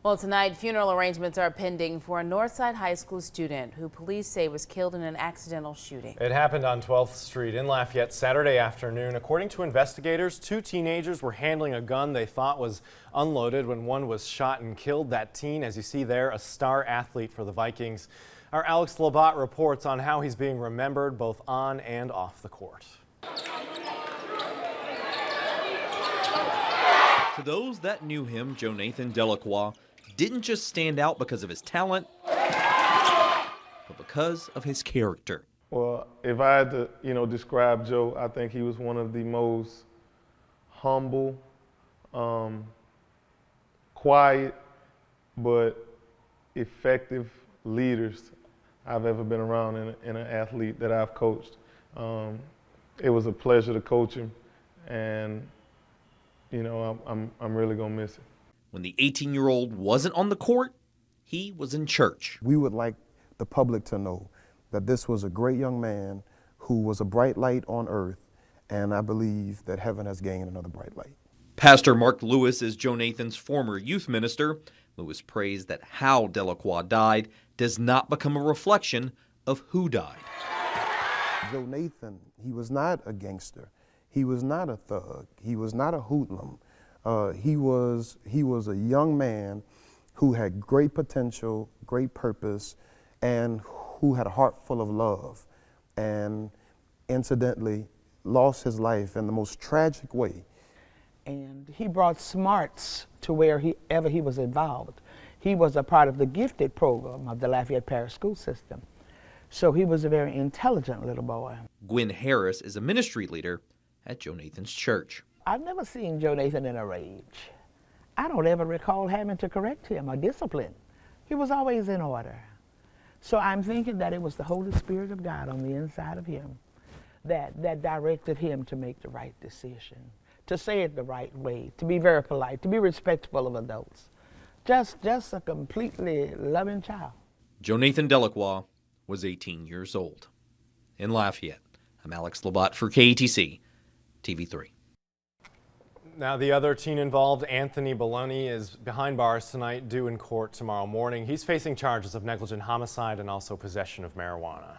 Well, tonight, funeral arrangements are pending for a Northside High School student who police say was killed in an accidental shooting. It happened on 12th Street in Lafayette Saturday afternoon. According to investigators, two teenagers were handling a gun they thought was unloaded when one was shot and killed. That teen, as you see there, a star athlete for the Vikings. Our Alex Labat reports on how he's being remembered both on and off the court. To those that knew him, Jonathan Delacroix didn't just stand out because of his talent, but because of his character. Well, if I had to, describe Joe, I think he was one of the most humble, quiet, but effective leaders I've ever been around in an athlete that I've coached. It was a pleasure to coach him, and I'm really gonna miss it. When the 18-year-old wasn't on the court, he was in church. We would like the public to know that this was a great young man who was a bright light on earth, and I believe that heaven has gained another bright light. Pastor Mark Lewis is Jonathan's former youth minister. Lewis prays that how Delacroix died does not become a reflection of who died. Jonathan, he was not a gangster. He was not a thug. He was not a hoodlum. He was a young man who had great potential, great purpose, and who had a heart full of love, and incidentally lost his life in the most tragic way. And he brought smarts to wherever he was involved. He was a part of the gifted program of the Lafayette Parish School System. So he was a very intelligent little boy. Gwen Harris is a ministry leader at Jonathan's church. I've never seen Jonathan in a rage. I don't ever recall having to correct him or discipline. He was always in order. So I'm thinking that it was the Holy Spirit of God on the inside of him that directed him to make the right decision, to say it the right way, to be very polite, to be respectful of adults. Just a completely loving child. Jonathan Delacroix was 18 years old. In Lafayette, I'm Alex Labat for KATC TV3. Now, the other teen involved, Anthony Baloney, is behind bars tonight, due in court tomorrow morning. He's facing charges of negligent homicide and also possession of marijuana.